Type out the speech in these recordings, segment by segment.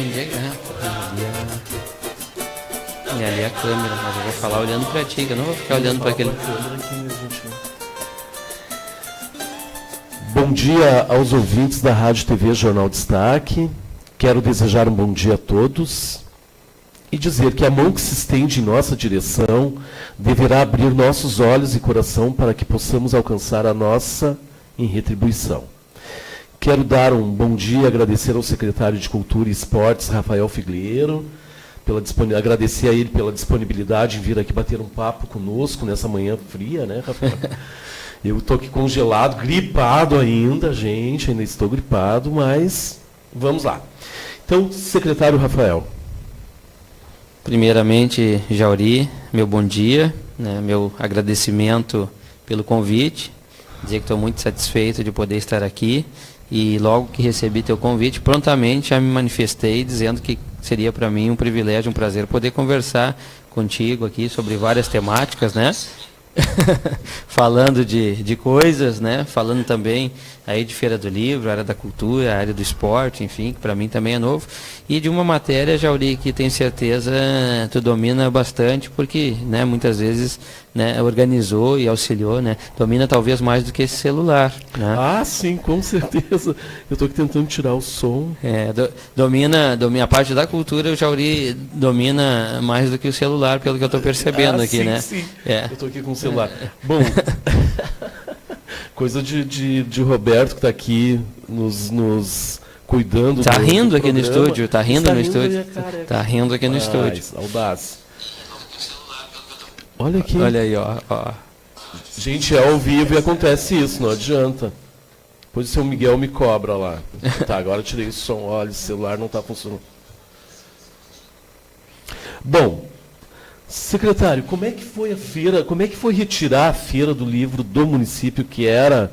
E ali a câmera, mas eu vou falar olhando pra ti, eu não vou ficar olhando para aquele... Bom dia aos ouvintes da Rádio TV Jornal Destaque. Quero desejar um bom dia a todos e dizer que a mão que se estende em nossa direção deverá abrir nossos olhos e coração para que possamos alcançar a nossa em retribuição. Quero dar um bom dia, agradecer ao secretário de Cultura e Esportes, Rafael Figueiredo, agradecer a ele pela disponibilidade em vir aqui bater um papo conosco nessa manhã fria, né, Rafael? Eu estou aqui congelado, gripado ainda, gente, ainda estou gripado, mas vamos lá. Então, secretário Rafael. Primeiramente, Jauri, meu bom dia, né, meu agradecimento pelo convite, dizer que estou muito satisfeito de poder estar aqui e logo que recebi teu convite, prontamente já me manifestei dizendo que seria para mim um privilégio, um prazer poder conversar contigo aqui sobre várias temáticas, né? Falando de coisas, né? Falando também aí de Feira do Livro, área da cultura, área do esporte, enfim, que para mim também é novo. E de uma matéria, Jauri, que tenho certeza tu domina bastante, porque, né, muitas vezes, né, organizou e auxiliou, né? Domina talvez mais do que esse celular, né? Ah, sim, com certeza. Eu estou aqui tentando tirar o som. Domina a parte da cultura, o Jauri domina mais do que o celular, pelo que eu estou percebendo aqui, sim, né? Sim. Eu estou aqui com o celular. Bom, coisa de Roberto que está aqui nos cuidando. Tá rindo aqui programa. no estúdio, tá rindo no estúdio. Tá rindo aqui no estúdio. Audaz. Olha aqui. Olha aí, ó. Gente, é ao vivo e acontece isso, não adianta. Depois o seu Miguel me cobra lá. Tá, agora eu tirei o som. Olha, o celular não está funcionando. Bom, secretário, como é que foi a feira, como é que foi retirar a feira do livro do município, que era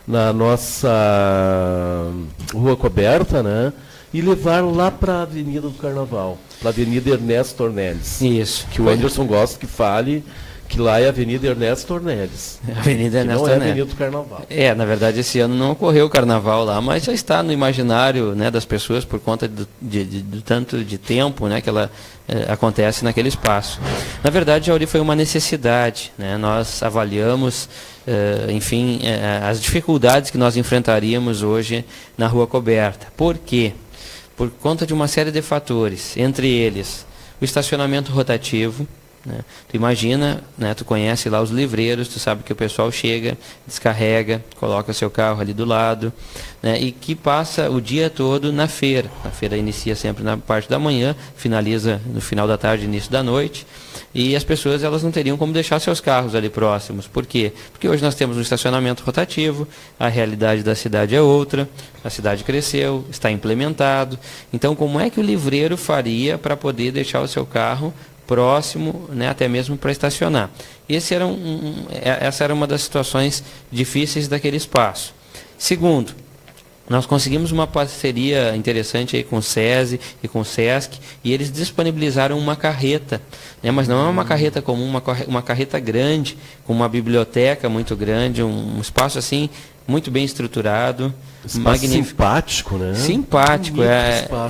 na nossa Rua Coberta, né? E levar lá para a Avenida do Carnaval, para a Avenida Ernesto Ornelis. Isso. Que o Anderson gosta que fale que lá é a Avenida Ernesto Ornelis. Avenida Ernesto Ornelis. Não é a Avenida do Carnaval. Na verdade, esse ano não ocorreu o Carnaval lá, mas já está no imaginário, né, das pessoas por conta do tanto de tempo, né, que ela acontece naquele espaço. Na verdade, Jauri, foi uma necessidade, né? Nós avaliamos, enfim, as dificuldades que nós enfrentaríamos hoje na Rua Coberta. Por quê? Por conta de uma série de fatores, entre eles o estacionamento rotativo, né? Tu imagina, né, tu conhece lá os livreiros, tu sabe que o pessoal chega, descarrega, coloca seu carro ali do lado, né, e que passa o dia todo na feira. A feira inicia sempre na parte da manhã, finaliza no final da tarde, início da noite, e as pessoas elas não teriam como deixar seus carros ali próximos. Por quê? Porque hoje nós temos um estacionamento rotativo, a realidade da cidade é outra, a cidade cresceu, está implementado. Então, como é que o livreiro faria para poder deixar o seu carro próximo, né, até mesmo para estacionar? Essa era uma das situações difíceis daquele espaço. Segundo, nós conseguimos uma parceria interessante aí com o SESI e com o SESC, e eles disponibilizaram uma carreta, né, mas não é uma carreta comum, uma carreta grande, com uma biblioteca muito grande, um espaço assim muito bem estruturado, magnífico. Simpático, né? Simpático,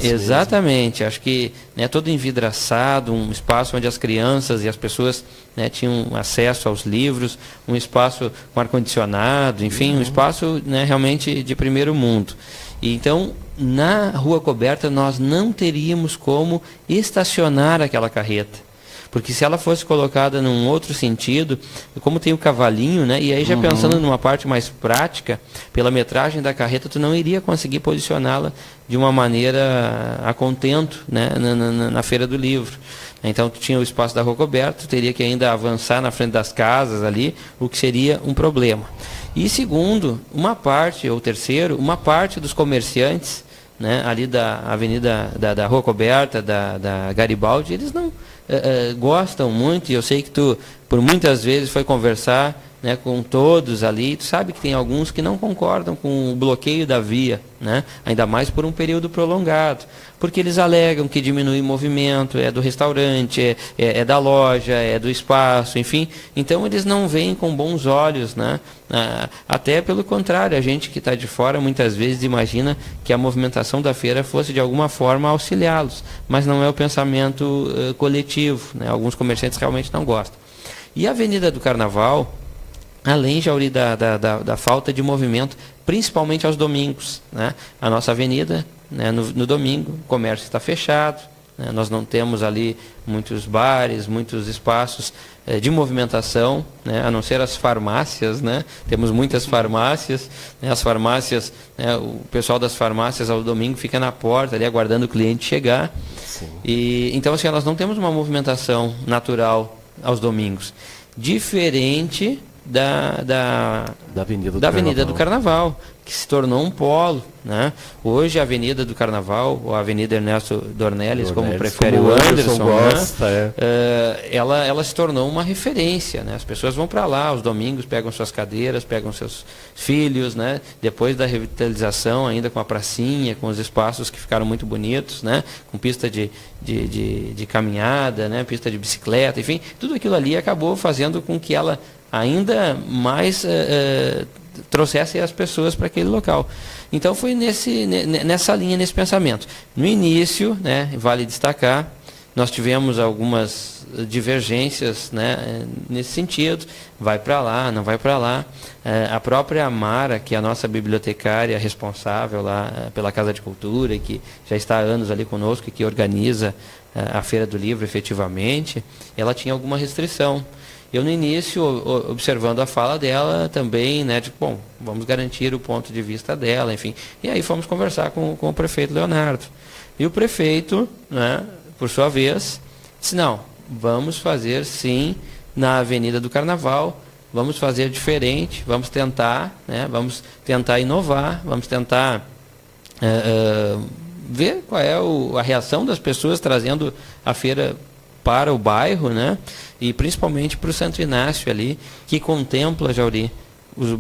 exatamente. Mesmo. Acho que, né, todo envidraçado, um espaço onde as crianças e as pessoas, né, tinham acesso aos livros, um espaço com ar-condicionado, enfim, um espaço, né, realmente de primeiro mundo. E então, na Rua Coberta, nós não teríamos como estacionar aquela carreta. Porque se ela fosse colocada num outro sentido, como tem o cavalinho, né? E aí já pensando numa parte mais prática, pela metragem da carreta, tu não iria conseguir posicioná-la de uma maneira a contento, né, na Feira do Livro. Então tu tinha o espaço da Rua Coberta, tu teria que ainda avançar na frente das casas ali, o que seria um problema. E segundo, uma parte dos comerciantes, né, ali da Avenida da Rua Coberta, da Garibaldi, eles não gostam muito, e eu sei que tu, por muitas vezes, foi conversar né, com todos ali, tu sabe que tem alguns que não concordam com o bloqueio da via, né, ainda mais por um período prolongado, porque eles alegam que diminui o movimento, é do restaurante, é da loja, é do espaço, enfim. Então eles não veem com bons olhos, né? Até pelo contrário, a gente que está de fora muitas vezes imagina que a movimentação da feira fosse de alguma forma auxiliá-los, mas não é o pensamento coletivo, né? Alguns comerciantes realmente não gostam. E a Avenida do Carnaval, além, Jauri, da falta de movimento, principalmente aos domingos, né? A nossa avenida, né, no domingo, o comércio está fechado, né? Nós não temos ali muitos bares, muitos espaços de movimentação, né? A não ser as farmácias, né? Temos muitas farmácias, né? As farmácias, né? O pessoal das farmácias ao domingo fica na porta ali aguardando o cliente chegar. Sim. E então assim, nós não temos uma movimentação natural aos domingos, diferente da Avenida do Carnaval, que se tornou um polo, né? Hoje a Avenida do Carnaval, ou a Avenida Ernesto Dornelles, como prefere o Anderson, gosta, né? Ela se tornou uma referência, né? As pessoas vão para lá aos domingos, pegam suas cadeiras, pegam seus filhos, né? Depois da revitalização, ainda com a pracinha, com os espaços que ficaram muito bonitos, né? Com pista de caminhada, né? Pista de bicicleta, enfim, tudo aquilo ali acabou fazendo com que ela ainda mais trouxesse as pessoas para aquele local. Então foi nessa linha, nesse pensamento. No início, né, vale destacar, nós tivemos algumas divergências, né, nesse sentido, vai para lá, não vai para lá. A própria Amara, que é a nossa bibliotecária responsável lá pela Casa de Cultura, e que já está há anos ali conosco e que organiza a Feira do Livro efetivamente, ela tinha alguma restrição. Eu, no início, observando a fala dela também, né, bom, vamos garantir o ponto de vista dela, enfim. E aí fomos conversar com o prefeito Leonardo. E o prefeito, né, por sua vez, disse, não, vamos fazer sim na Avenida do Carnaval, vamos fazer diferente, vamos tentar inovar, vamos tentar ver qual é a reação das pessoas trazendo a feira para o bairro, né? E principalmente para o Santo Inácio ali, que contempla, Jauri, os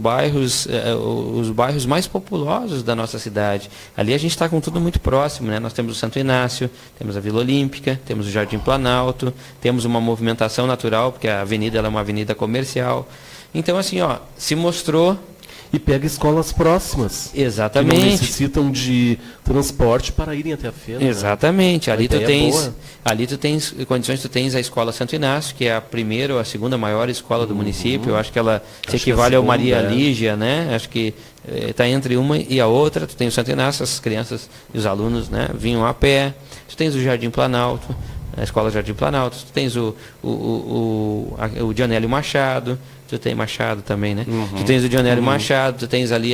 bairros mais populosos da nossa cidade. Ali a gente está com tudo muito próximo, né? Nós temos o Santo Inácio, temos a Vila Olímpica, temos o Jardim Planalto, temos uma movimentação natural, porque a avenida ela é uma avenida comercial. Então, assim, se mostrou... E pega escolas próximas. Exatamente. Que não necessitam de transporte para irem até a feira. Exatamente. Né? Ali tu tens condições, tu tens a Escola Santo Inácio, que é a primeira ou a segunda maior escola do município. Eu acho que ela se equivale ao Maria Lígia, né? Acho que está entre uma e a outra. Tu tens o Santo Inácio, as crianças e os alunos, né, vinham a pé. Tu tens o Jardim Planalto, a Escola Jardim Planalto. Tu tens o Dionélio Machado. Tu tem Machado também, né? Tu tens o Dionélio Machado, tu tens ali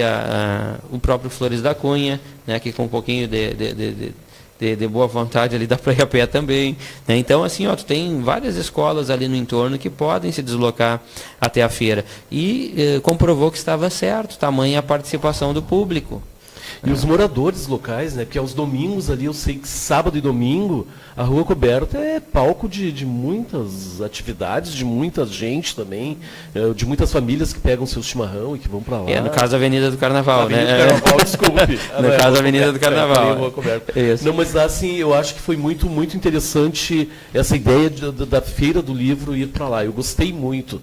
o próprio Flores da Cunha, né? Que com um pouquinho de boa vontade ali dá para ir a pé também, né? Então, assim, tu tem várias escolas ali no entorno que podem se deslocar até a feira. E comprovou que estava certo, tamanha a participação do público. E os moradores locais, né? Porque aos domingos ali, eu sei que sábado e domingo, a Rua Coberta é palco de muitas atividades, de muita gente também, de muitas famílias que pegam seu chimarrão e que vão para lá. No caso da Avenida do Carnaval, né? Avenida do Carnaval, desculpe. No caso da Avenida do Carnaval. Rua Coberta. Não, mas assim, eu acho que foi muito, muito interessante essa ideia da Feira do Livro ir para lá. Eu gostei muito.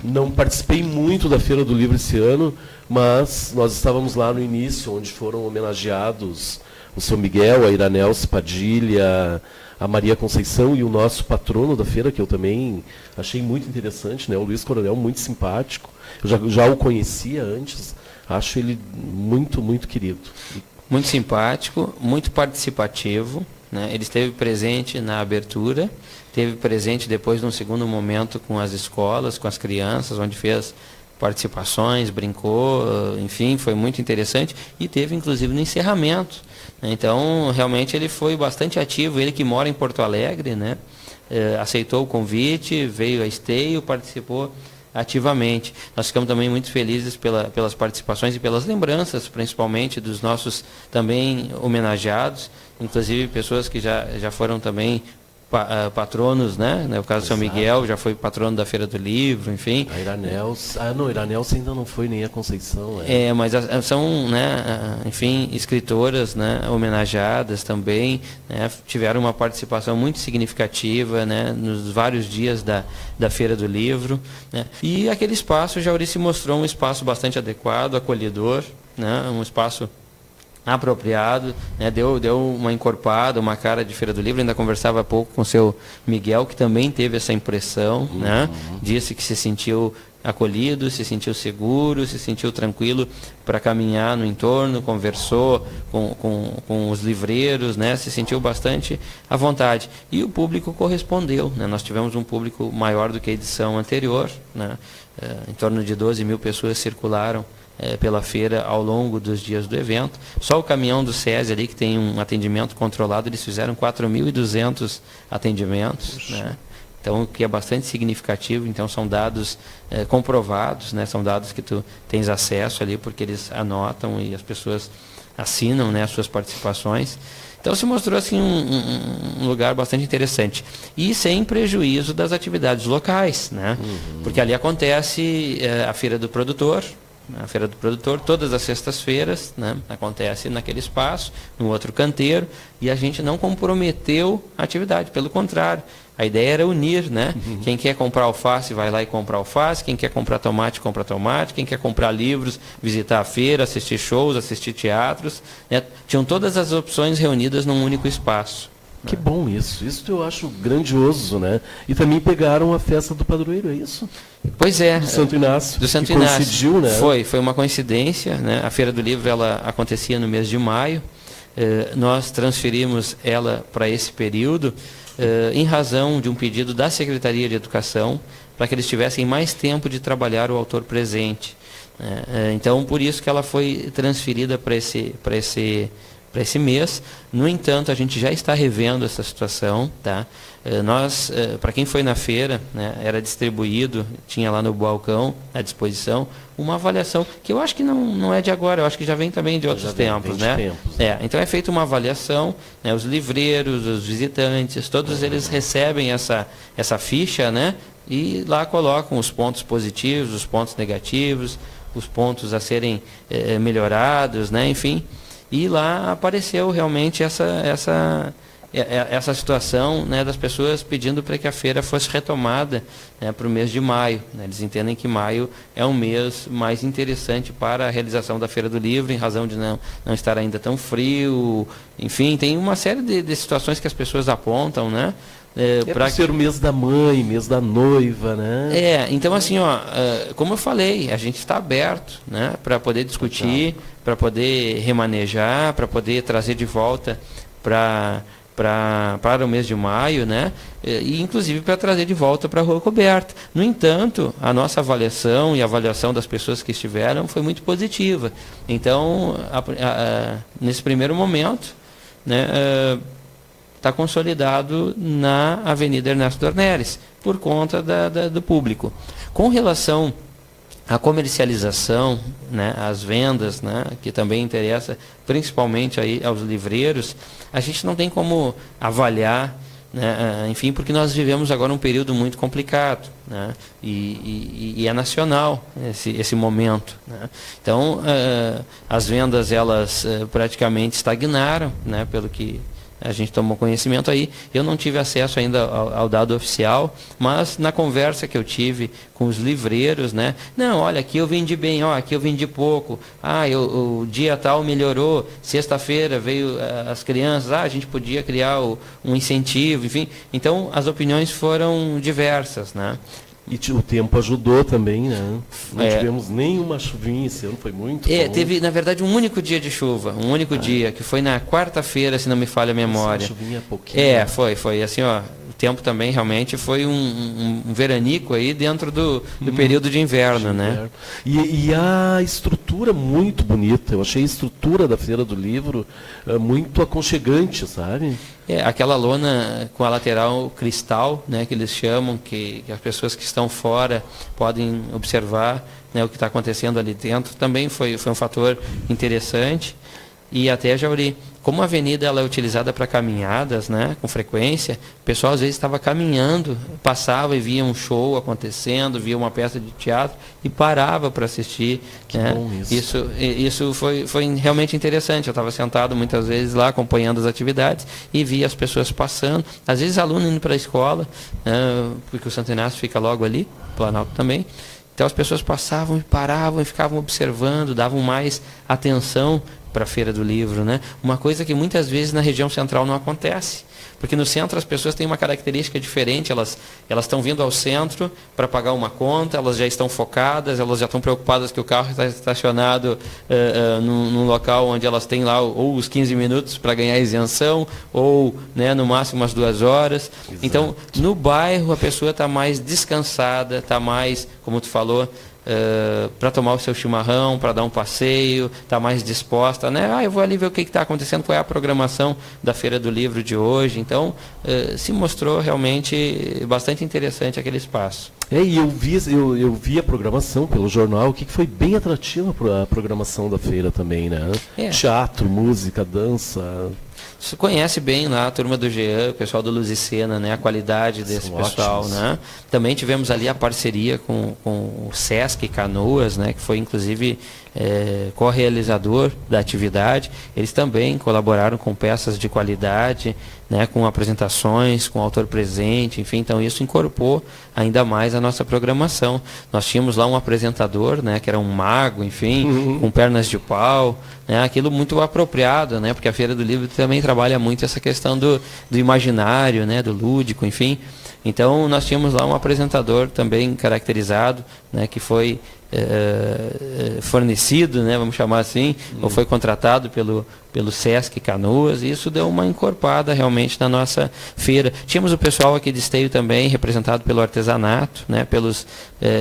Não participei muito da Feira do Livro esse ano, mas nós estávamos lá no início, onde foram homenageados o São Miguel, a Iranelce Padilha, a Maria Conceição e o nosso patrono da feira, que eu também achei muito interessante, né? O Luiz Coronel, muito simpático. Eu já o conhecia antes, acho ele muito, muito querido. Muito simpático, muito participativo, né? Ele esteve presente na abertura, esteve presente depois num segundo momento com as escolas, com as crianças, onde fez participações, brincou, enfim, foi muito interessante e teve inclusive no encerramento. Então, realmente ele foi bastante ativo, ele que mora em Porto Alegre, né? Aceitou o convite, veio a Esteio, participou ativamente. Nós ficamos também muito felizes pelas participações e pelas lembranças, principalmente dos nossos também homenageados, inclusive pessoas que já foram também patronos, né? O caso do São Miguel já foi patrono da Feira do Livro, enfim. A Iranelsa, Iranelsa ainda não foi, nem a Conceição. Mas são, né, enfim, escritoras, né, homenageadas também, né, tiveram uma participação muito significativa, né, nos vários dias da Feira do Livro, né, e aquele espaço já se mostrou um espaço bastante adequado, acolhedor, né, um espaço apropriado, né, deu uma encorpada, uma cara de Feira do Livro. Ainda conversava há pouco com o seu Miguel, que também teve essa impressão, né, disse que se sentiu acolhido, se sentiu seguro, se sentiu tranquilo para caminhar no entorno, conversou com os livreiros, né, se sentiu bastante à vontade. E o público correspondeu, né, nós tivemos um público maior do que a edição anterior, né, em torno de 12 mil pessoas circularam pela feira ao longo dos dias do evento. Só o caminhão do SESI ali, que tem um atendimento controlado, eles fizeram 4.200 atendimentos, né? Então, o que é bastante significativo. Então, são dados comprovados, né? São dados que tu tens acesso ali, porque eles anotam e as pessoas assinam, né, as suas participações. Então, se mostrou assim um lugar bastante interessante. E sem prejuízo das atividades locais, né? Porque ali acontece a Feira do Produtor. A Feira do Produtor, todas as sextas-feiras, né, acontece naquele espaço, no outro canteiro, e a gente não comprometeu a atividade, pelo contrário. A ideia era unir, né? Quem quer comprar alface, vai lá e compra alface. Quem quer comprar tomate, compra tomate. Quem quer comprar livros, visitar a feira, assistir shows, assistir teatros, né? Tinham todas as opções reunidas num único espaço. Que bom isso. Isso eu acho grandioso, né? E também pegaram a festa do padroeiro, é isso? Pois é. Do Santo Inácio. Do Santo Inácio. Coincidiu, né? Foi uma coincidência, né? A Feira do Livro ela acontecia no mês de maio. Nós transferimos ela para esse período em razão de um pedido da Secretaria de Educação para que eles tivessem mais tempo de trabalhar o autor presente. Então, por isso que ela foi transferida para esse mês. No entanto, a gente já está revendo essa situação, tá? Nós, para quem foi na feira, né, era distribuído, tinha lá no balcão, à disposição, uma avaliação, que eu acho que não é de agora, eu acho que já vem também de outros tempos, né? Então é feita uma avaliação, né, os livreiros, os visitantes, todos eles recebem essa ficha, né, e lá colocam os pontos positivos, os pontos negativos, os pontos a serem melhorados, né, enfim. E lá apareceu realmente essa situação, né, das pessoas pedindo para que a feira fosse retomada, né, para o mês de maio, né? Eles entendem que maio é um mês mais interessante para a realização da Feira do Livro, em razão de não estar ainda tão frio. Enfim, tem uma série de situações que as pessoas apontam, né? Para ser o mês da mãe, mês da noiva, né? Então assim, como eu falei, a gente está aberto, né, para poder discutir, para poder remanejar, para poder trazer de volta para o mês de maio, né? E inclusive para trazer de volta para a Rua Coberta. No entanto, a nossa avaliação e a avaliação das pessoas que estiveram foi muito positiva. Então, nesse primeiro momento, né, está consolidado na Avenida Ernesto Dornelles, por conta do público. Com relação à comercialização, né, às vendas, né, que também interessa principalmente aí aos livreiros, a gente não tem como avaliar, né, enfim, porque nós vivemos agora um período muito complicado, né, e é nacional esse momento, né. Então, as vendas elas praticamente estagnaram, né, pelo que a gente tomou conhecimento aí. Eu não tive acesso ainda ao dado oficial, mas na conversa que eu tive com os livreiros, né? Não, olha, aqui eu vendi bem, aqui eu vendi pouco. O dia tal melhorou, sexta-feira veio as crianças, a gente podia criar um incentivo, enfim. Então, as opiniões foram diversas, né? E o tempo ajudou também, né? Não tivemos nenhuma chuvinha esse ano, foi muito bom. Teve, na verdade, um único dia de chuva, dia, que foi na quarta-feira, se não me falha a memória. Essa chuvinha pouquinho. Foi assim, o tempo também realmente foi um veranico aí dentro do período de inverno, né? E a estrutura muito bonita, eu achei a estrutura da Feira do Livro muito aconchegante, sabe? Aquela lona com a lateral cristal, né, que eles chamam, que as pessoas que estão fora podem observar, né, o que está acontecendo ali dentro, também foi um fator interessante. E até, Jauri, como a avenida ela é utilizada para caminhadas, né, com frequência, o pessoal às vezes estava caminhando, passava e via um show acontecendo, via uma peça de teatro e parava para assistir. Né? Bom Isso foi realmente interessante. Eu estava sentado muitas vezes lá acompanhando as atividades e via as pessoas passando, às vezes alunos indo para a escola, porque o Santo Inácio fica logo ali, Planalto também. Então as pessoas passavam e paravam e ficavam observando, davam mais atenção para a Feira do Livro, né? Uma coisa que muitas vezes na região central não acontece, porque no centro as pessoas têm uma característica diferente, elas estão vindo ao centro para pagar uma conta, elas já estão focadas, elas já estão preocupadas que o carro está estacionado num local onde elas têm lá ou os 15 minutos para ganhar isenção, ou, né, no máximo umas 2 horas. Exato. Então, no bairro a pessoa está mais descansada, está mais, como tu falou, para tomar o seu chimarrão, para dar um passeio, está mais disposta, né? Eu vou ali ver o que está acontecendo, qual é a programação da Feira do Livro de hoje. Então, se mostrou realmente bastante interessante aquele espaço. E eu vi a programação pelo jornal, o que foi bem atrativa a programação da feira também, né? Teatro, música, dança. Você conhece bem lá a turma do Jean, o pessoal do Luz e Cena, né? A qualidade desse pessoal, né? Também tivemos ali a parceria com o Sesc Canoas, né? Que foi inclusive co-realizador da atividade. Eles também colaboraram com peças de qualidade, né? Com apresentações, com autor presente, enfim. Então isso incorporou ainda mais a nossa programação. Nós tínhamos lá um apresentador, né? Que era um mago, enfim, com pernas de pau, né? Aquilo muito apropriado, né? Porque a Feira do Livro também trabalha muito essa questão do imaginário, né? Do lúdico, enfim. Então nós tínhamos lá um apresentador também caracterizado, né? Que foi fornecido, né? Vamos chamar assim, ou foi contratado pelo Sesc Canoas, e isso deu uma encorpada realmente na nossa feira. Tínhamos o pessoal aqui de Esteio também, representado pelo artesanato, né? Pelos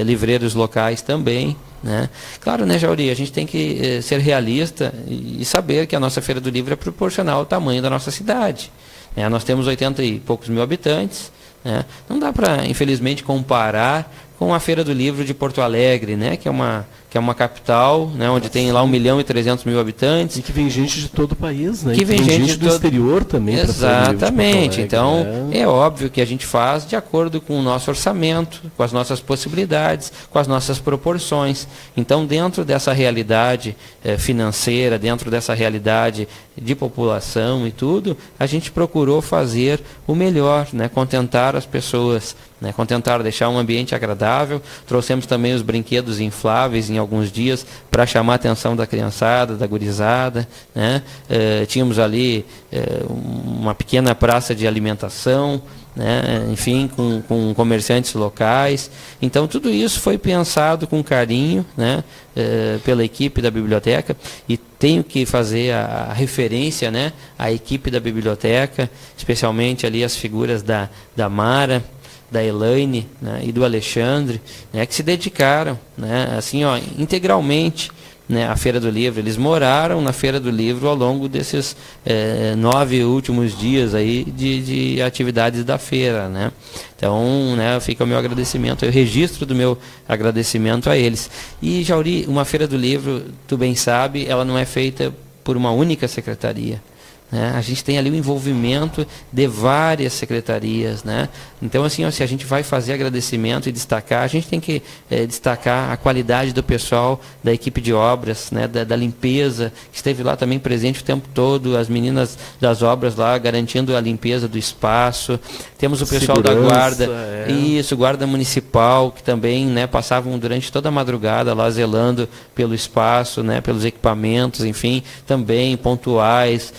livreiros locais também. Né? Claro, né, Jauri, a gente tem que ser realista e saber que a nossa Feira do Livro é proporcional ao tamanho da nossa cidade. Né? Nós temos 80 e poucos mil habitantes, né? Não dá para, infelizmente, comparar com a Feira do Livro de Porto Alegre, né? Que é uma capital, né? Onde tem lá 1.300.000 habitantes. E que vem gente de todo o país, né? Que vem gente do exterior também. Exatamente. Então, é óbvio que a gente faz de acordo com o nosso orçamento, com as nossas possibilidades, com as nossas proporções. Então, dentro dessa realidade financeira, dentro dessa realidade de população e tudo, a gente procurou fazer o melhor, né? Contentar as pessoas, né? Contentar, deixar um ambiente agradável. Trouxemos também os brinquedos infláveis em alguns dias para chamar a atenção da criançada, da gurizada, né? Tínhamos ali uma pequena praça de alimentação, né? Enfim, com comerciantes locais. Então tudo isso foi pensado com carinho, né? Pela equipe da biblioteca, e tenho que fazer a referência, né? À equipe da biblioteca, especialmente ali as figuras da Mara, da Elaine, né? E do Alexandre, né? Que se dedicaram, né? Assim, ó, integralmente, né, à Feira do Livro. Eles moraram na Feira do Livro ao longo desses 9 últimos dias aí de atividades da feira, né? Então, né, fica o meu agradecimento, eu registro do meu agradecimento a eles. E, Jauri, uma Feira do Livro, tu bem sabe, ela não é feita por uma única secretaria. Né? A gente tem ali o envolvimento de várias secretarias, né? Então, assim, ó, se a gente vai fazer agradecimento e destacar, a gente tem que destacar a qualidade do pessoal da equipe de obras, né? Da limpeza, que esteve lá também presente o tempo todo, as meninas das obras lá garantindo a limpeza do espaço. Temos o pessoal segurança, da guarda, isso, guarda municipal, que também, né, passavam durante toda a madrugada lá zelando pelo espaço, né, pelos equipamentos, enfim, também pontuais,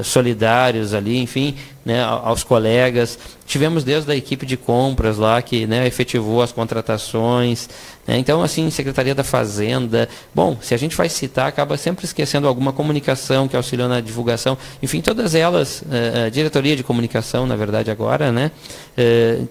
solidários ali, enfim, né, aos colegas. Tivemos desde a equipe de compras lá que, né, efetivou as contratações, né? Então, assim, Secretaria da Fazenda. Bom, se a gente vai citar, acaba sempre esquecendo alguma comunicação que auxiliou na divulgação. Enfim, todas elas, diretoria de comunicação, na verdade, agora, né?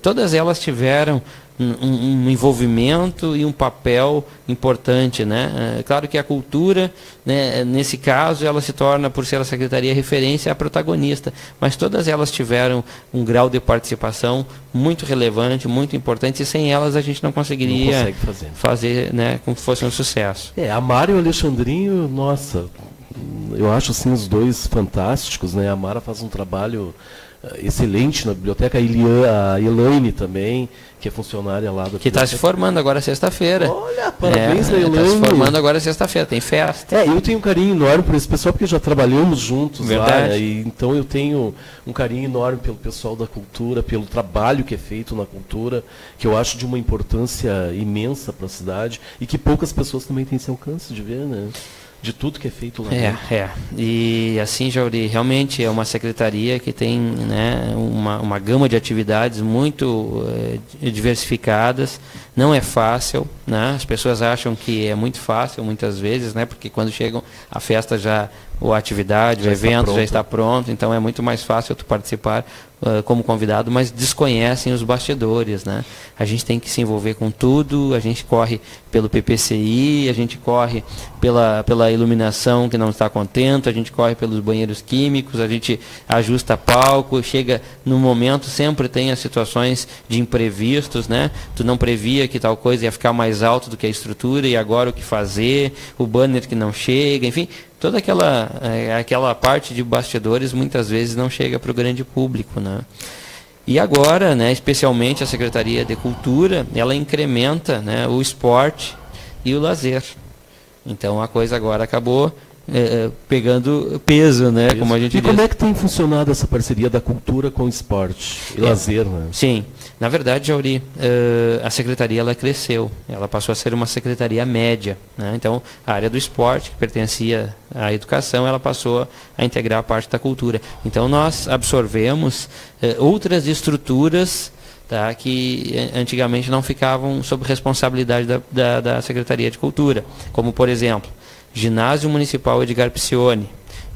Todas elas tiveram um envolvimento e um papel importante, né? Claro que a cultura, né, nesse caso, ela se torna, por ser a secretaria referência, a protagonista, mas todas elas tiveram um grau de participação muito relevante, muito importante, e sem elas a gente não conseguiria fazer, né, como que fosse um sucesso. A Mara e o Alexandrinho, nossa, Eu acho assim os dois fantásticos, né? A Mara faz um trabalho excelente na biblioteca, a Elaine também, que é funcionária lá da biblioteca. Que está se formando agora sexta-feira. Olha, parabéns da Elaine. Está se formando agora sexta-feira, tem festa. Eu tenho um carinho enorme por esse pessoal, porque já trabalhamos juntos. Verdade. Lá, e então eu tenho um carinho enorme pelo pessoal da cultura, pelo trabalho que é feito na cultura, que eu acho de uma importância imensa para a cidade, e que poucas pessoas também têm esse alcance de ver, né? De tudo que é feito lá dentro. E assim, Jauri, realmente é uma secretaria que tem, né, uma gama de atividades muito diversificadas. Não é fácil, né? As pessoas acham que é muito fácil muitas vezes, né? Porque quando chegam a festa ou a atividade, o evento já está pronto, então é muito mais fácil tu participar como convidado, mas desconhecem os bastidores, né? A gente tem que se envolver com tudo, a gente corre pelo PPCI, a gente corre pela iluminação que não está contente, a gente corre pelos banheiros químicos, a gente ajusta palco, chega no momento, sempre tem as situações de imprevistos, né? Tu não previa que tal coisa ia ficar mais alto do que a estrutura e agora o que fazer, o banner que não chega, enfim, toda aquela parte de bastidores muitas vezes não chega para o grande público, né? E agora, né, especialmente a Secretaria de Cultura, ela incrementa, né, o esporte e o lazer. Então a coisa agora acabou pegando peso, né, como a gente diz. E como é que tem funcionado essa parceria da cultura com o esporte e lazer, né? Sim. Na verdade, Jauri, a secretaria ela cresceu, ela passou a ser uma secretaria média, né? Então, a área do esporte, que pertencia à educação, ela passou a integrar a parte da cultura. Então, nós absorvemos outras estruturas, tá, que antigamente não ficavam sob responsabilidade da Secretaria de Cultura, como, por exemplo, Ginásio Municipal Edgar Piccioni,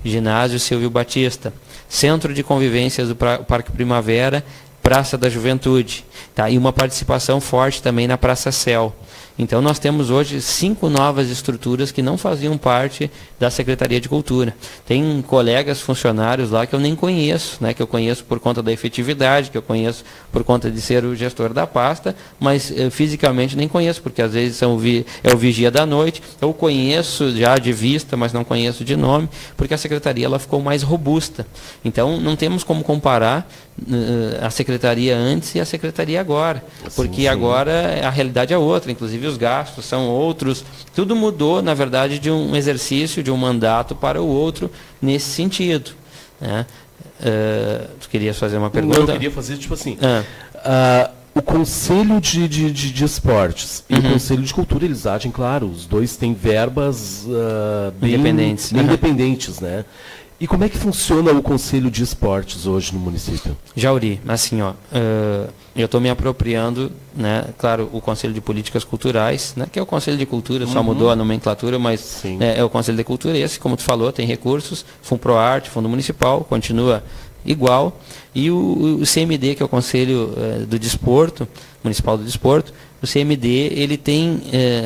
Ginásio Silvio Batista, Centro de Convivências do Parque Primavera, Praça da Juventude, tá? E uma participação forte também na Praça Céu. Então nós temos hoje 5 novas estruturas que não faziam parte da Secretaria de Cultura. Tem colegas funcionários lá que eu nem conheço, né? Que eu conheço por conta da efetividade, que eu conheço por conta de ser o gestor da pasta, mas fisicamente nem conheço, porque às vezes é o vigia da noite. Eu conheço já de vista, mas não conheço de nome, porque a Secretaria ela ficou mais robusta. Então não temos como comparar a Secretaria antes e a Secretaria agora, porque agora a realidade é outra, inclusive os gastos são outros, tudo mudou, na verdade, de um exercício, de um mandato para o outro, nesse sentido, né? Tu querias fazer uma pergunta? Eu queria fazer, tipo assim, o Conselho de Esportes e o Conselho de Cultura, eles agem, claro, os dois têm verbas bem independentes, né? E como é que funciona o Conselho de Esportes hoje no município? Jauri, assim, eu estou me apropriando, né, claro, o Conselho de Políticas Culturais, né, que é o Conselho de Cultura, só mudou a nomenclatura, mas é o Conselho de Cultura, esse, como tu falou, tem recursos, FUNPROARTE, Fundo Municipal, continua igual, e o CMD, que é o Conselho do Desporto, Municipal do Desporto, o CMD, ele tem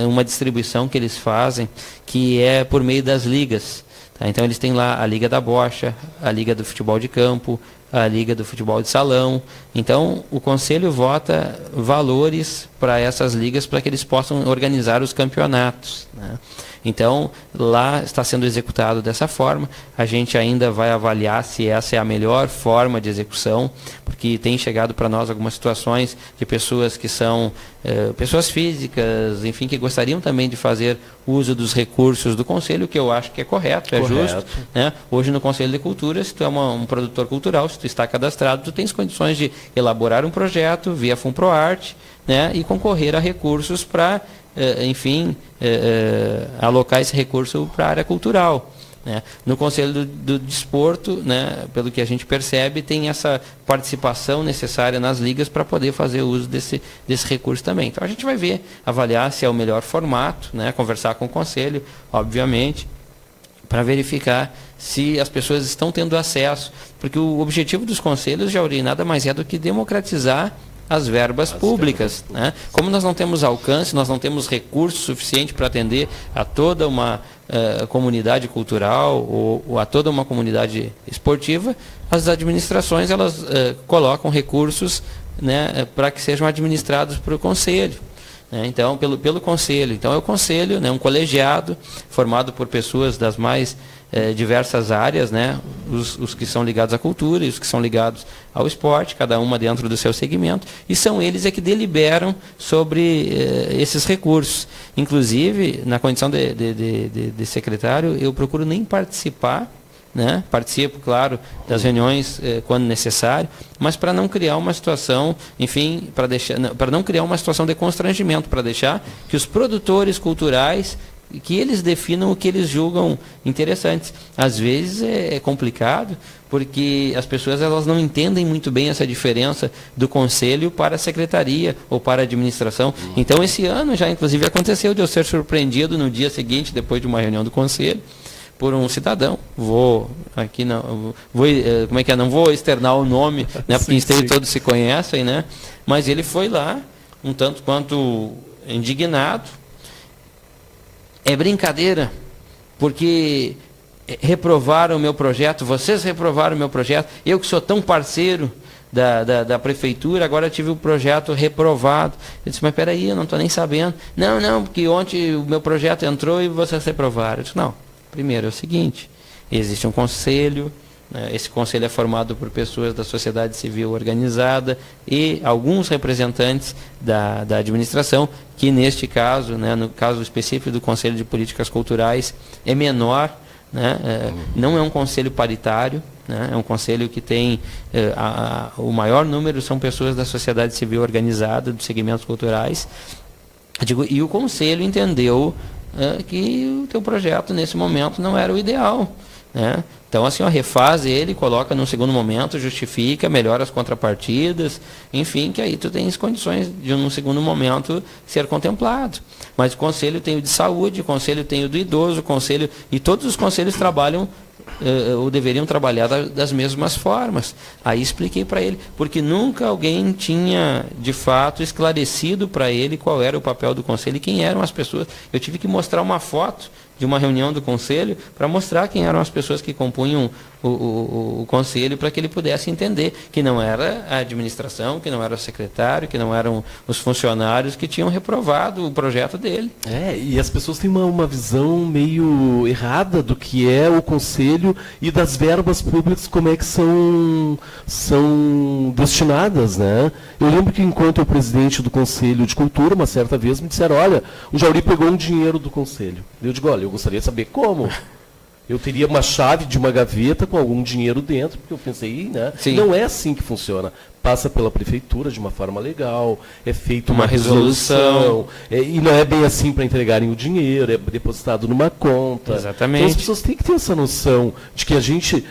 uma distribuição que eles fazem, que é por meio das ligas. Então eles têm lá a Liga da Bocha, a Liga do Futebol de Campo, a Liga do Futebol de Salão. Então o Conselho vota valores para essas ligas para que eles possam organizar os campeonatos, né? Então lá está sendo executado dessa forma. A gente ainda vai avaliar se essa é a melhor forma de execução, porque tem chegado para nós algumas situações de pessoas que são pessoas físicas, enfim, que gostariam também de fazer uso dos recursos do Conselho, que eu acho que é correto, é justo, né? Hoje no Conselho de Cultura, se tu é um produtor cultural, se tu está cadastrado, tu tens condições de elaborar um projeto via FUNPROARTE, né, e concorrer a recursos para, enfim, alocar esse recurso para a área cultural, né? No Conselho do Desporto, né, pelo que a gente percebe, tem essa participação necessária nas ligas para poder fazer uso desse recurso também. Então a gente vai ver, avaliar se é o melhor formato, né, conversar com o Conselho, obviamente, para verificar se as pessoas estão tendo acesso, porque o objetivo dos conselhos, Jauri, nada mais é do que democratizar as verbas públicas, né? Como nós não temos alcance, nós não temos recurso suficiente para atender a toda uma comunidade cultural ou a toda uma comunidade esportiva, as administrações elas colocam recursos, né, para que sejam administrados por o Conselho. né? Então, pelo conselho. Então, é o conselho, né, um colegiado formado por pessoas das mais diversas áreas, né, os que são ligados à cultura e os que são ligados ao esporte, cada uma dentro do seu segmento, e são eles que deliberam sobre esses recursos. Inclusive, na condição de secretário, eu procuro nem participar, né? Participo, claro, das reuniões quando necessário, mas para não criar uma situação, enfim, para não criar uma situação de constrangimento, para deixar que os produtores culturais, que eles definam o que eles julgam interessantes. Às vezes é complicado, porque as pessoas elas não entendem muito bem essa diferença do conselho para a secretaria ou para a administração. Então, esse ano já, inclusive, aconteceu de eu ser surpreendido no dia seguinte, depois de uma reunião do conselho, por um cidadão. Não vou externar o nome, né, porque em Esteio todos se conhecem, né? Mas ele foi lá, um tanto quanto indignado. É brincadeira, porque reprovaram o meu projeto, vocês reprovaram o meu projeto, eu que sou tão parceiro da prefeitura, agora tive o projeto reprovado. Eu disse, mas peraí, eu não estou nem sabendo. Não, porque ontem o meu projeto entrou e vocês reprovaram. Eu disse, não, primeiro é o seguinte, existe um conselho, né, esse conselho é formado por pessoas da sociedade civil organizada e alguns representantes da administração, que neste caso, né, no caso específico do Conselho de Políticas Culturais, é menor, né, não é um conselho paritário, né, é um conselho que tem o maior número são pessoas da sociedade civil organizada, dos segmentos culturais, e o conselho entendeu que o teu projeto nesse momento não era o ideal, né? Então, assim, refaz ele, coloca num segundo momento, justifica, melhora as contrapartidas, enfim, que aí tu tens condições de, num segundo momento, ser contemplado. Mas o conselho tem o de saúde, o conselho tem o do idoso, o conselho, e todos os conselhos trabalham, ou deveriam trabalhar das mesmas formas. Aí expliquei para ele, porque nunca alguém tinha, de fato, esclarecido para ele qual era o papel do conselho e quem eram as pessoas. Eu tive que mostrar uma foto de uma reunião do conselho para mostrar quem eram as pessoas que compunham o conselho, para que ele pudesse entender que não era a administração, que não era o secretário, que não eram os funcionários que tinham reprovado o projeto dele. E as pessoas têm uma visão meio errada do que é o conselho e das verbas públicas, como é que são destinadas, né? Eu lembro que enquanto o presidente do Conselho de Cultura, uma certa vez, me disseram, olha, o Jauri pegou um dinheiro do conselho. Eu digo, olha, eu gostaria de saber como. Eu teria uma chave de uma gaveta com algum dinheiro dentro, porque eu pensei, né? Sim. Não é assim que funciona. Passa pela prefeitura de uma forma legal, é feita uma resolução, e não é bem assim para entregarem o dinheiro, é depositado numa conta. Exatamente. Então as pessoas têm que ter essa noção de que a gente,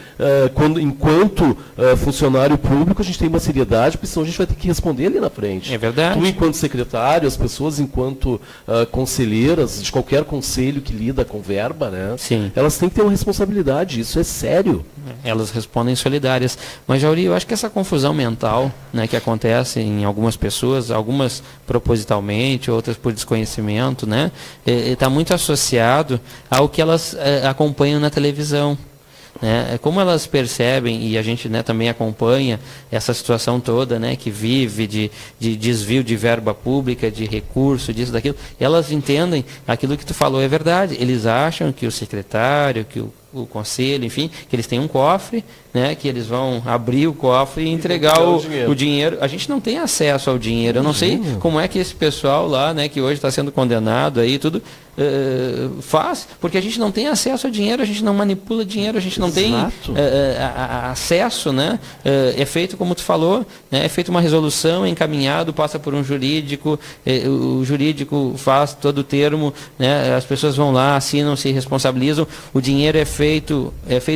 enquanto funcionário público, a gente tem uma seriedade, porque senão a gente vai ter que responder ali na frente. É verdade. Tu, enquanto secretário, as pessoas, enquanto conselheiras de qualquer conselho que lida com verba, né? Sim. Elas têm que ter uma responsabilidade, isso é sério. Elas respondem solidárias. Mas, Jauri, eu acho que essa confusão mental, né, que acontece em algumas pessoas, algumas propositalmente, outras por desconhecimento, né, está muito associado ao que elas acompanham na televisão. Né? Como elas percebem, e a gente, né, também acompanha essa situação toda, né, que vive de desvio de verba pública, de recurso, disso, daquilo, elas entendem aquilo que tu falou é verdade. Eles acham que o secretário, que o conselho, enfim, que eles têm um cofre, né, que eles vão abrir o cofre e entregar o dinheiro. A gente não tem acesso ao dinheiro. Eu não sei como é que esse pessoal lá, né, que hoje está sendo condenado aí, tudo faz, porque a gente não tem acesso ao dinheiro, a gente não manipula dinheiro, a gente não tem acesso, né? É feito, como tu falou, né, é feita uma resolução, é encaminhado, passa por um jurídico, o jurídico faz todo o termo, né, as pessoas vão lá, assinam, se responsabilizam, o dinheiro é feito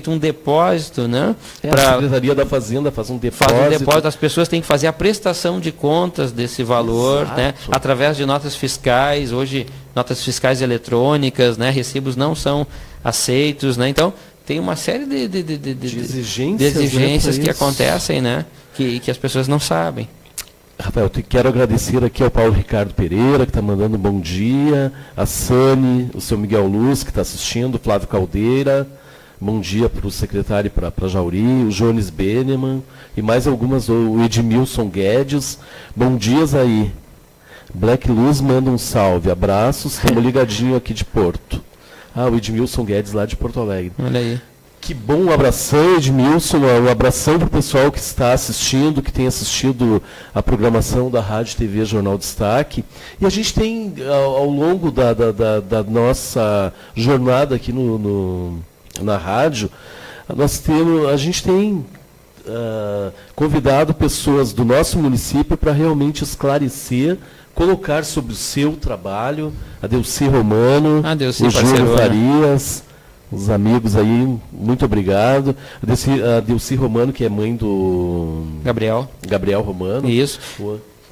um depósito, né? A Secretaria da Fazenda faz um depósito. As pessoas têm que fazer a prestação de contas desse valor, né, através de notas fiscais. Hoje, notas fiscais eletrônicas, né, recibos não são aceitos, né? Então, tem uma série de exigências, né, que acontecem, né, que as pessoas não sabem. Rafael, quero agradecer aqui ao Paulo Ricardo Pereira, que está mandando um bom dia, a Sani, o seu Miguel Luz, que está assistindo, o Flávio Caldeira, bom dia para o secretário e para Jauri, o Jones Beneman, e mais algumas, o Edmilson Guedes, bom dias aí. Black Luz manda um salve, abraços, estamos ligadinho aqui de Porto. O Edmilson Guedes lá de Porto Alegre. Olha aí. Que bom, um abração, Edmilson, um abração para o pessoal que está assistindo, que tem assistido a programação da Rádio TV Jornal Destaque. E a gente tem, ao longo da nossa jornada aqui na rádio, a gente tem convidado pessoas do nosso município para realmente esclarecer, colocar sobre o seu trabalho, a Delci Romano, o Júlio Farias, os amigos aí, muito obrigado. A Delci Romano, que é mãe do Gabriel Romano. Isso.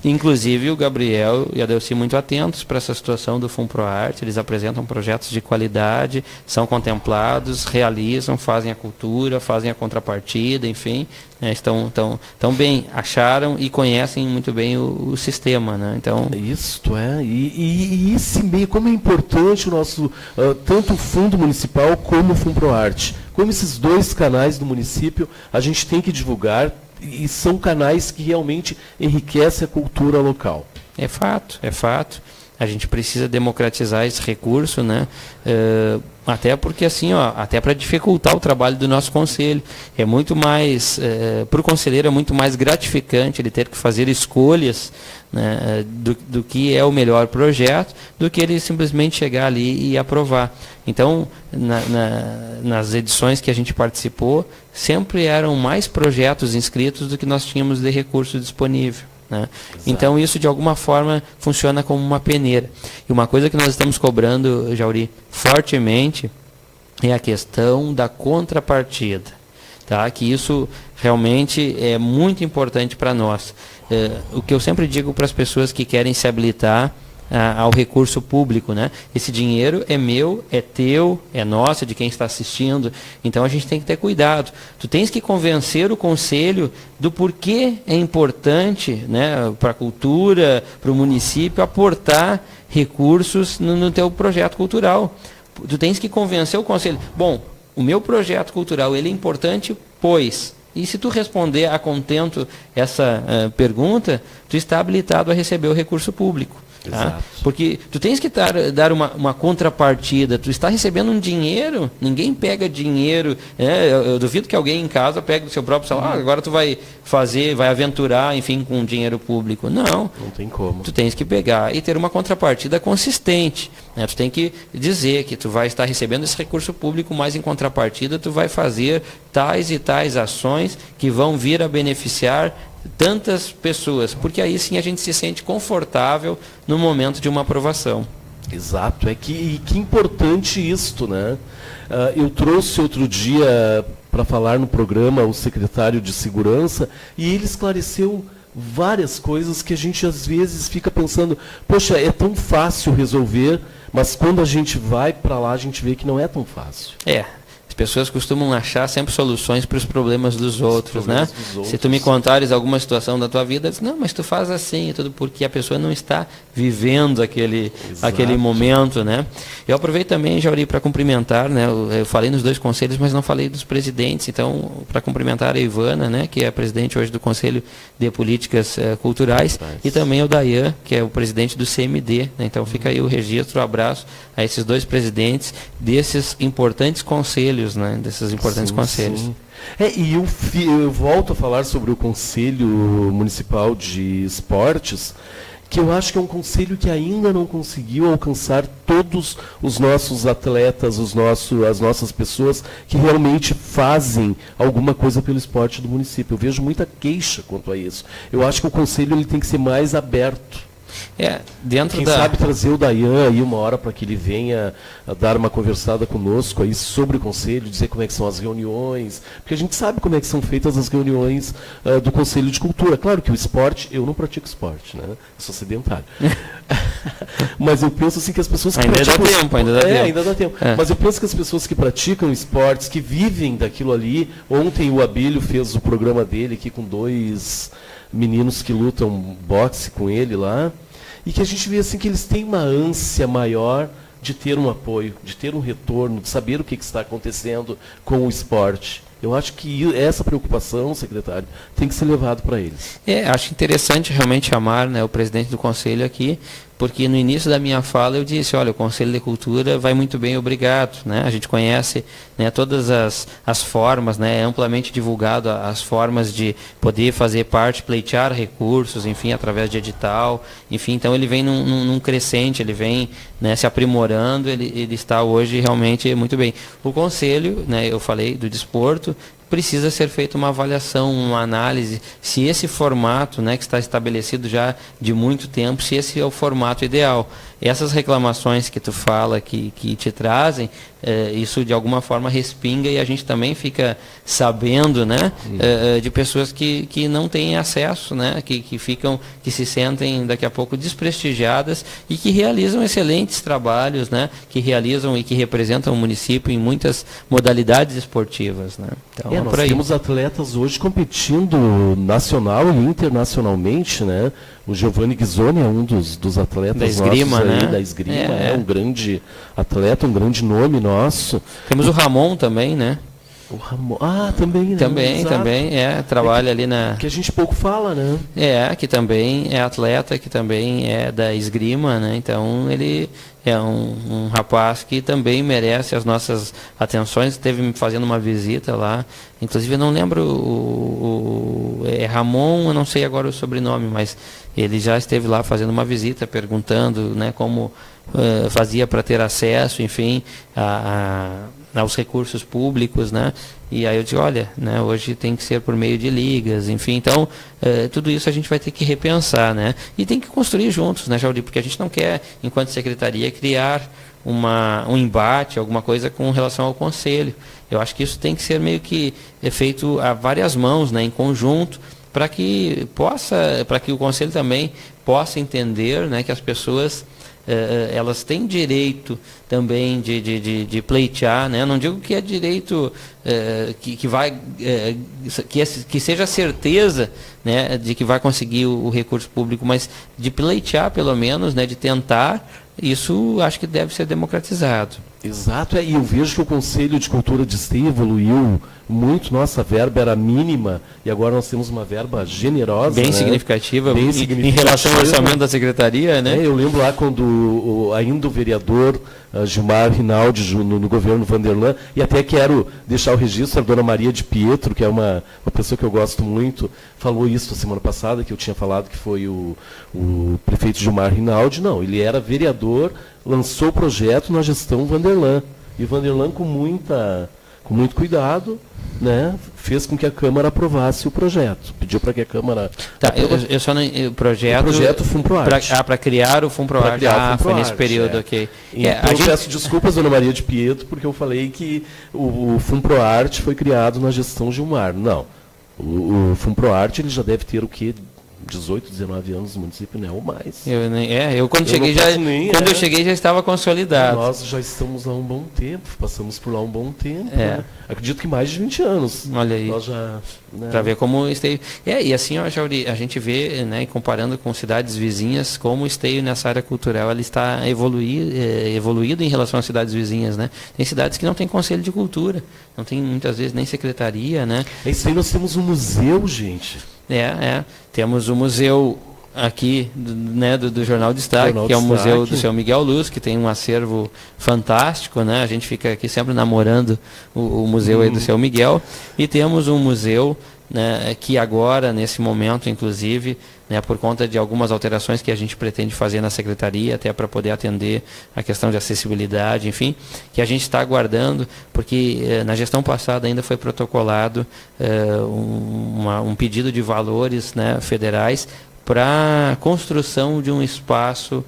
Inclusive o Gabriel e a Delci muito atentos para essa situação do FUNPROARTE. Eles apresentam projetos de qualidade, são contemplados, realizam, fazem a cultura, fazem a contrapartida, enfim, né, estão bem, acharam e conhecem muito bem o sistema, né? Então isto e esse meio, como é importante o nosso tanto o Fundo Municipal como o FUNPROARTE, como esses dois canais do município a gente tem que divulgar. E são canais que realmente enriquecem a cultura local. É fato. A gente precisa democratizar esse recurso, né? Até porque assim, até para dificultar o trabalho do nosso conselho. É muito mais, para o conselheiro é muito mais gratificante ele ter que fazer escolhas, né, do que é o melhor projeto, do que ele simplesmente chegar ali e aprovar. Então, nas edições que a gente participou, sempre eram mais projetos inscritos do que nós tínhamos de recurso disponível. Né? Então isso de alguma forma funciona como uma peneira. E uma coisa que nós estamos cobrando, Jauri, fortemente é a questão da contrapartida. Tá? Que isso realmente é muito importante para nós. O que eu sempre digo para as pessoas que querem se habilitar ao recurso público, né? Esse dinheiro é meu, é teu, é nosso, é de quem está assistindo. Então a gente tem que ter cuidado. Tu tens que convencer o conselho do porquê é importante, né, para a cultura, para o município, aportar recursos no teu projeto cultural. Tu tens que convencer o conselho. Bom, o meu projeto cultural ele é importante, pois... E se tu responder a contento essa pergunta, tu está habilitado a receber o recurso público. Tá? Porque tu tens que dar uma contrapartida. Tu está recebendo um dinheiro, ninguém pega dinheiro. Eu duvido que alguém em casa pegue do seu próprio salário. Agora tu vai aventurar, enfim, com dinheiro público. Não tem como. Tu tens que pegar e ter uma contrapartida consistente. Né? Tu tem que dizer que tu vai estar recebendo esse recurso público, mas em contrapartida tu vai fazer tais e tais ações que vão vir a beneficiar tantas pessoas, porque aí sim a gente se sente confortável no momento de uma aprovação. Exato, que importante isto, né? Eu trouxe outro dia para falar no programa o secretário de Segurança e ele esclareceu várias coisas que a gente às vezes fica pensando, poxa, é tão fácil resolver, mas quando a gente vai para lá a gente vê que não é tão fácil. As pessoas costumam achar sempre soluções para os problemas dos outros, né? Se tu me contares alguma situação da tua vida, diz, não, mas tu faz assim e tudo, porque a pessoa não está vivendo aquele momento, né? Eu aproveito também, Jauri, para cumprimentar, né? Eu falei nos dois conselhos, mas não falei dos presidentes, então, para cumprimentar a Ivana, né? Que é a presidente hoje do Conselho de Políticas Culturais, e também o Dayan, que é o presidente do CMD, né? Então fica aí o registro, o abraço a esses dois presidentes desses importantes conselhos, né, desses importantes conselhos. Sim. E eu volto a falar sobre o Conselho Municipal de Esportes, que eu acho que é um conselho que ainda não conseguiu alcançar todos os nossos atletas, as nossas pessoas que realmente fazem alguma coisa pelo esporte do município. Eu vejo muita queixa quanto a isso. Eu acho que o conselho ele tem que ser mais aberto. Quem sabe trazer o Dayan aí uma hora para que ele venha dar uma conversada conosco aí sobre o conselho, dizer como é que são as reuniões, porque a gente sabe como é que são feitas as reuniões do Conselho de Cultura. Claro que o esporte, eu não pratico esporte, né? Eu sou sedentário. Mas eu penso assim que as pessoas que praticam... Ainda dá tempo. Mas eu penso que as pessoas que praticam esportes, que vivem daquilo ali... Ontem o Abílio fez o programa dele aqui com 2 meninos que lutam boxe com ele lá, e que a gente vê assim que eles têm uma ânsia maior de ter um apoio, de ter um retorno, de saber o que está acontecendo com o esporte. Eu acho que essa preocupação, secretário, tem que ser levado para eles. Acho interessante realmente chamar, né, o presidente do Conselho aqui, porque no início da minha fala eu disse, olha, o Conselho de Cultura vai muito bem, obrigado. Né? A gente conhece, né, todas as formas, né, é amplamente divulgado as formas de poder fazer parte, pleitear recursos, enfim, através de edital, enfim, então ele vem num crescente, ele vem, né, se aprimorando, ele está hoje realmente muito bem. O Conselho, né, eu falei do desporto, precisa ser feita uma avaliação, uma análise, se esse formato, né, que está estabelecido já de muito tempo, se esse é o formato ideal. Essas reclamações que tu fala, que te trazem, isso de alguma forma respinga e a gente também fica sabendo, né, de pessoas que não têm acesso, né, que se sentem daqui a pouco desprestigiadas e que realizam excelentes trabalhos, né, que realizam e que representam o município em muitas modalidades esportivas, né. Então, nós temos atletas hoje competindo nacional e internacionalmente, né? O Giovanni Ghisoni é um dos atletas da esgrima, nossos aí, né? Da esgrima, é um grande atleta, um grande nome nosso. Temos o Ramon também, né? O Ramon, também, né? Também, trabalha ali na... Que a gente pouco fala, né? Que também é atleta, que também é da esgrima, né? Então ele é um rapaz que também merece as nossas atenções. Esteve me fazendo uma visita lá, inclusive eu não lembro é Ramon, eu não sei agora o sobrenome, mas ele já esteve lá fazendo uma visita, perguntando, né, como fazia para ter acesso, enfim, aos recursos públicos, né? E aí eu digo, olha, né, hoje tem que ser por meio de ligas, enfim, então tudo isso a gente vai ter que repensar, né? E tem que construir juntos, né, Jauri? Porque a gente não quer, enquanto secretaria, criar um embate, alguma coisa com relação ao Conselho. Eu acho que isso tem que ser meio que feito a várias mãos, né, em conjunto, para que o Conselho também possa entender, né, que as pessoas elas têm direito também de pleitear, né? Não digo que é direito que seja certeza, né, de que vai conseguir o recurso público, mas de pleitear pelo menos, né, de tentar. Isso acho que deve ser democratizado. Exato, e eu vejo que o Conselho de Cultura de Esteio evoluiu muito. Nossa verba era mínima e agora nós temos uma verba generosa. Bem significativa, em relação ao orçamento da Secretaria, né? Eu lembro lá quando ainda o vereador Gilmar Rinaldi, no governo Vanderlan, e até quero deixar o registro, a dona Maria de Pietro, que é uma pessoa que eu gosto muito, falou isso a semana passada, que eu tinha falado que foi o prefeito Gilmar Rinaldi. Não, ele era vereador, lançou o projeto na gestão Vanderlan. E Vanderlan, com muito cuidado, né, fez com que a Câmara aprovasse o projeto. Pediu para que a Câmara... eu só não... O projeto FUNPROARTE. Para criar o FUNPROARTE. Foi nesse período, ok. Então, peço desculpas, dona Maria de Pietro, porque eu falei que o FUNPROARTE foi criado na gestão Gilmar. Não. O FUNPROARTE ele já deve ter o quê? 18, 19 anos no município, né? Ou mais. Eu cheguei já estava consolidado. Nós já estamos há um bom tempo, passamos por lá um bom tempo. Né? Acredito que mais de 20 anos. Olha aí. Nós já, né? Para ver como o Esteio... E assim, Jauri, a gente vê, né, comparando com cidades vizinhas, como o Esteio nessa área cultural ele está evoluído em relação às cidades vizinhas, né? Tem cidades que não tem conselho de cultura, não tem muitas vezes nem secretaria, né? Isso aí, nós temos um museu, gente. Temos o museu aqui, né, do Jornal Destaque, que é o Museu do Seu Miguel Luz, que tem um acervo fantástico, né? A gente fica aqui sempre namorando o museu aí do Seu Miguel. E temos um museu, né, que agora, nesse momento, inclusive, né, por conta de algumas alterações que a gente pretende fazer na Secretaria, até para poder atender a questão de acessibilidade, enfim, que a gente está aguardando, porque na gestão passada ainda foi protocolado um pedido de valores, né, federais para a construção de um espaço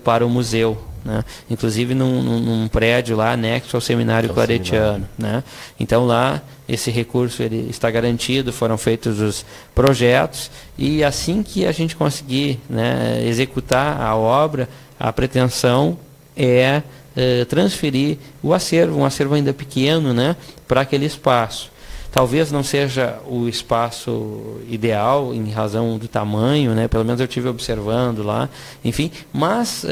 para o museu. Né? Inclusive num prédio lá anexo ao Seminário Claretiano. Né? Então lá esse recurso ele está garantido, foram feitos os projetos e assim que a gente conseguir, né, executar a obra, a pretensão é transferir o acervo, um acervo ainda pequeno, né, para aquele espaço. Talvez não seja o espaço ideal em razão do tamanho, né? Pelo menos eu estive observando lá, enfim, mas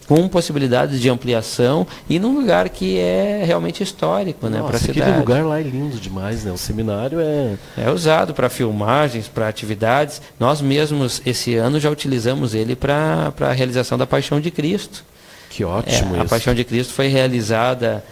com possibilidades de ampliação e num lugar que é realmente histórico, né, para a cidade. Aquele lugar lá é lindo demais, né? O seminário é usado para filmagens, para atividades. Nós mesmos esse ano já utilizamos ele para a realização da Paixão de Cristo. Que ótimo isso. A Paixão de Cristo foi realizada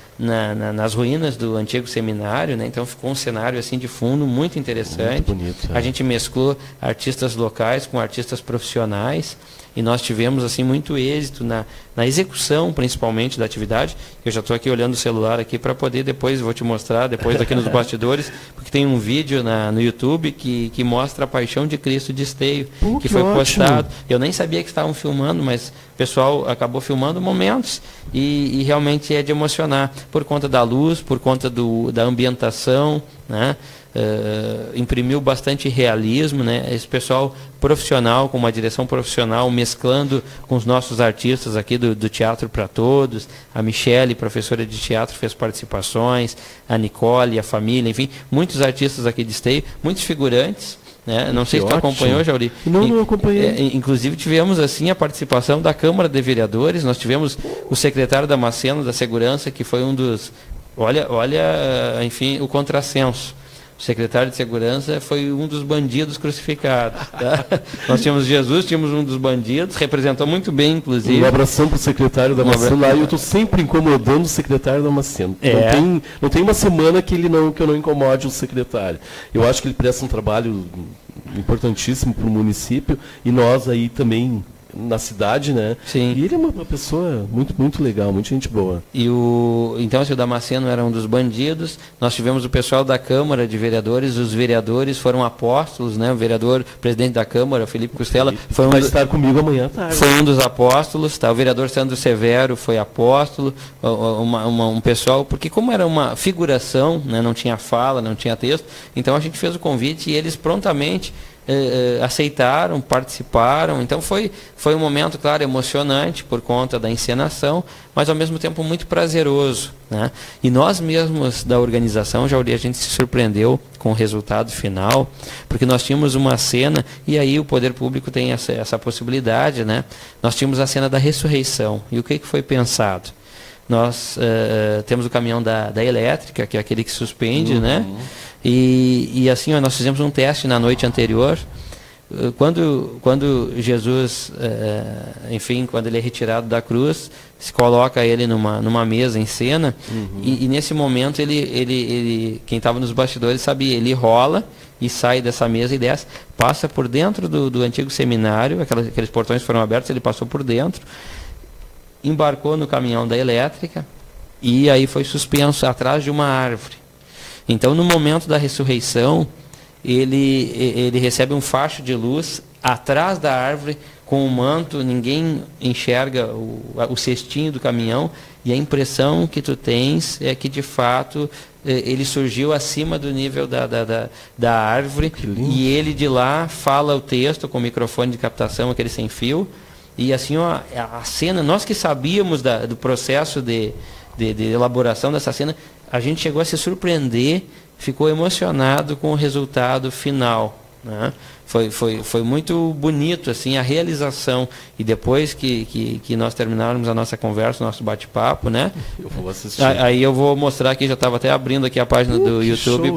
nas ruínas do antigo seminário, né? Então ficou um cenário assim de fundo muito interessante. Muito bonito, A gente mesclou artistas locais com artistas profissionais e nós tivemos assim muito êxito na execução, principalmente da atividade. Eu já estou aqui olhando o celular aqui para poder depois, vou te mostrar depois aqui nos bastidores, porque tem um vídeo no YouTube que mostra a Paixão de Cristo de Esteio, que foi postado. Eu nem sabia que estavam filmando, mas o pessoal acabou filmando momentos e realmente é de emocionar, por conta da luz, por conta da ambientação, né? Imprimiu bastante realismo, né? Esse pessoal profissional, com uma direção profissional, mesclando com os nossos artistas aqui do Teatro para Todos. A Michele, professora de teatro, fez participações, a Nicole, a família, enfim, muitos artistas aqui de Esteio, muitos figurantes, né? Não sei se tu acompanhou, Jauri. Não acompanhei. Inclusive tivemos assim a participação da Câmara de Vereadores. Nós tivemos o secretário Damasceno da Segurança, que foi um dos... Olha, enfim, o contrassenso. O secretário de Segurança foi um dos bandidos crucificados. Tá? Nós tínhamos Jesus, tínhamos um dos bandidos, representou muito bem, inclusive. Um abração para o secretário Damasceno lá, e eu estou sempre incomodando o secretário Damasceno. Não tem uma semana que eu não incomode o secretário. Eu acho que ele presta um trabalho importantíssimo para o município, e nós aí também na cidade, né? Sim. E ele é uma pessoa muito, muito legal, muita gente boa. Então, o Damasceno era um dos bandidos. Nós tivemos o pessoal da Câmara de Vereadores, os vereadores foram apóstolos, né? O presidente da Câmara, Felipe Costela, vai estar comigo amanhã à tarde. Foi um dos apóstolos, tá? O vereador Sandro Severo foi apóstolo, um pessoal, porque como era uma figuração, né? Não tinha fala, não tinha texto, então a gente fez o convite e eles prontamente aceitaram, participaram. Então foi um momento, claro, emocionante por conta da encenação, mas ao mesmo tempo muito prazeroso, né? E nós mesmos da organização, a gente se surpreendeu com o resultado final, porque nós tínhamos uma cena, e aí o poder público tem essa possibilidade, né? Nós tínhamos a cena da ressurreição. E o que foi pensado? Nós temos o caminhão da elétrica, que é aquele que suspende, né? E assim, nós fizemos um teste na noite anterior. Quando Jesus, enfim, quando ele é retirado da cruz, se coloca ele numa mesa em cena, e nesse momento quem estava nos bastidores sabia, ele rola e sai dessa mesa e desce, passa por dentro do antigo seminário, aqueles portões foram abertos, ele passou por dentro, embarcou no caminhão da elétrica e aí foi suspenso atrás de uma árvore. Então, no momento da ressurreição, ele recebe um facho de luz atrás da árvore, com o manto, ninguém enxerga o cestinho do caminhão, e a impressão que tu tens é que, de fato, ele surgiu acima do nível da árvore, e ele de lá fala o texto com o microfone de captação, aquele sem fio, e assim, a cena, nós que sabíamos do processo de elaboração dessa cena, a gente chegou a se surpreender, ficou emocionado com o resultado final, né? Foi muito bonito assim, a realização. E depois que nós terminarmos a nossa conversa, o nosso bate-papo, né? Eu vou assistir. Aí eu vou mostrar aqui, já estava até abrindo aqui a página do YouTube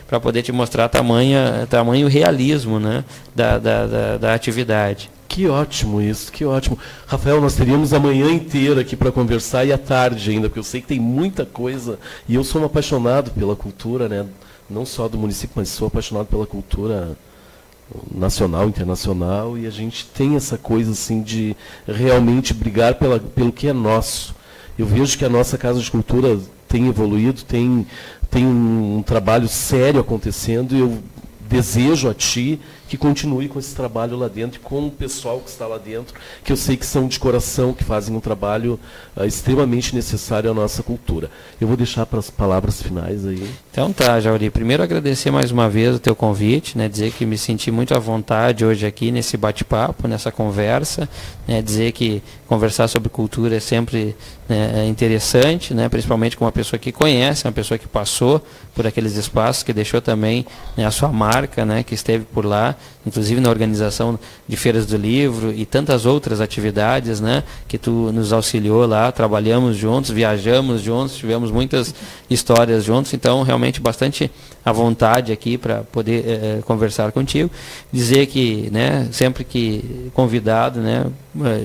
para poder te mostrar tamanho realismo, né? da atividade. Que ótimo isso, que ótimo. Rafael, nós teríamos a manhã inteira aqui para conversar e à tarde ainda, porque eu sei que tem muita coisa. E eu sou um apaixonado pela cultura, né? Não só do município, mas sou apaixonado pela cultura nacional, internacional. E a gente tem essa coisa assim de realmente brigar pelo que é nosso. Eu vejo que a nossa Casa de Cultura tem evoluído, tem um trabalho sério acontecendo, e eu desejo a ti que continue com esse trabalho lá dentro, e com o pessoal que está lá dentro, que eu sei que são de coração, que fazem um trabalho extremamente necessário à nossa cultura. Eu vou deixar para as palavras finais aí. Então tá, Jauri. Primeiro agradecer mais uma vez o teu convite, né, dizer que me senti muito à vontade hoje aqui nesse bate-papo, nessa conversa, né, dizer que conversar sobre cultura é sempre, né, interessante, né, principalmente com uma pessoa que conhece, uma pessoa que passou por aqueles espaços, que deixou também, né, a sua marca, né, que esteve por lá, inclusive na organização de feiras do livro e tantas outras atividades, né, que tu nos auxiliou lá, trabalhamos juntos, viajamos juntos, tivemos muitas histórias juntos, então realmente bastante à vontade aqui para poder conversar contigo, dizer que, né, sempre que convidado, né,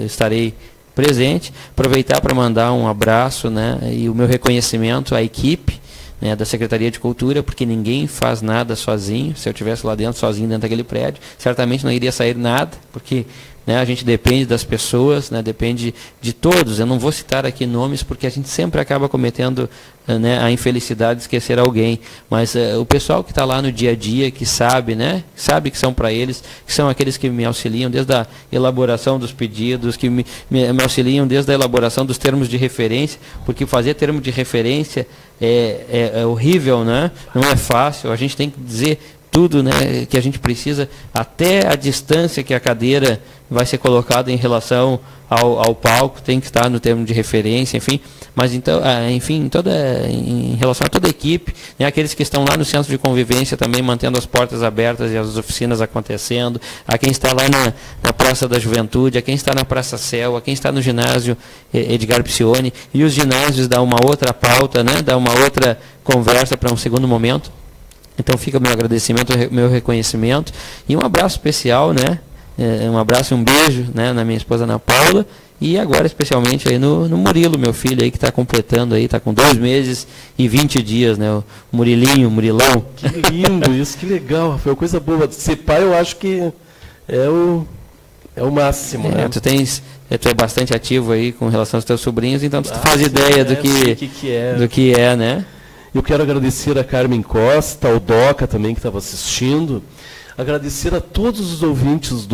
estarei presente, aproveitar para mandar um abraço, né, e o meu reconhecimento à equipe, né, da Secretaria de Cultura, porque ninguém faz nada sozinho. Se eu estivesse lá dentro, sozinho dentro daquele prédio, certamente não iria sair nada, porque, né, a gente depende das pessoas, né, depende de todos. Eu não vou citar aqui nomes, porque a gente sempre acaba cometendo, né, a infelicidade de esquecer alguém, mas o pessoal que está lá no dia a dia, que sabe, né, sabe que são para eles, que são aqueles que me auxiliam desde a elaboração dos pedidos, que me auxiliam desde a elaboração dos termos de referência, porque fazer termo de referência é horrível, né? Não é fácil, a gente tem que dizer tudo, né, que a gente precisa, até a distância que a cadeira vai ser colocada em relação ao palco, tem que estar no termo de referência, enfim. Mas então, enfim, em relação a toda a equipe, né, aqueles que estão lá no centro de convivência também mantendo as portas abertas e as oficinas acontecendo, a quem está lá na Praça da Juventude, a quem está na Praça Céu, a quem está no ginásio Edgar Piccioni, e os ginásios dá uma outra pauta, né, dá uma outra conversa para um segundo momento. Então fica o meu agradecimento, o meu reconhecimento e um abraço especial, né? Um abraço e um beijo, né, na minha esposa Ana Paula, e agora especialmente aí no Murilo, meu filho aí, que está completando aí, está com 2 meses e 20 dias, né? O Murilão. Que lindo isso, que legal, Rafael, coisa boa. Ser pai eu acho que é o máximo, né? Tu é bastante ativo aí com relação aos teus sobrinhos, então tu faz ideia do que é, né? Eu quero agradecer a Carmen Costa, ao Doca também, que estava assistindo. Agradecer a todos os ouvintes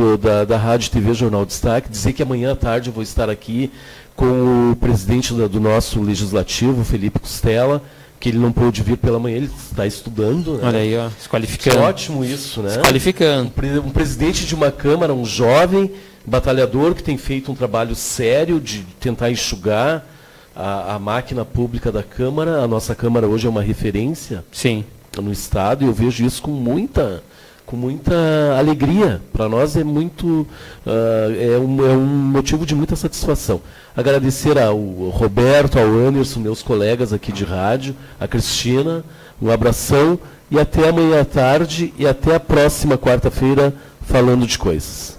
da Rádio TV Jornal Destaque. Dizer que amanhã à tarde eu vou estar aqui com o presidente do nosso Legislativo, Felipe Costela, que ele não pôde vir pela manhã, ele está estudando. Né? Olha aí, ó, se qualificando. É ótimo isso, né? Se qualificando. Um presidente de uma Câmara, um jovem batalhador que tem feito um trabalho sério de tentar enxugar a máquina pública da Câmara. A nossa Câmara hoje é uma referência. Sim. No Estado, e eu vejo isso com muita alegria. Para nós é muito é um motivo de muita satisfação. Agradecer ao Roberto, ao Anderson, meus colegas aqui de rádio, a Cristina, um abração e até amanhã à tarde e até a próxima quarta-feira falando de coisas.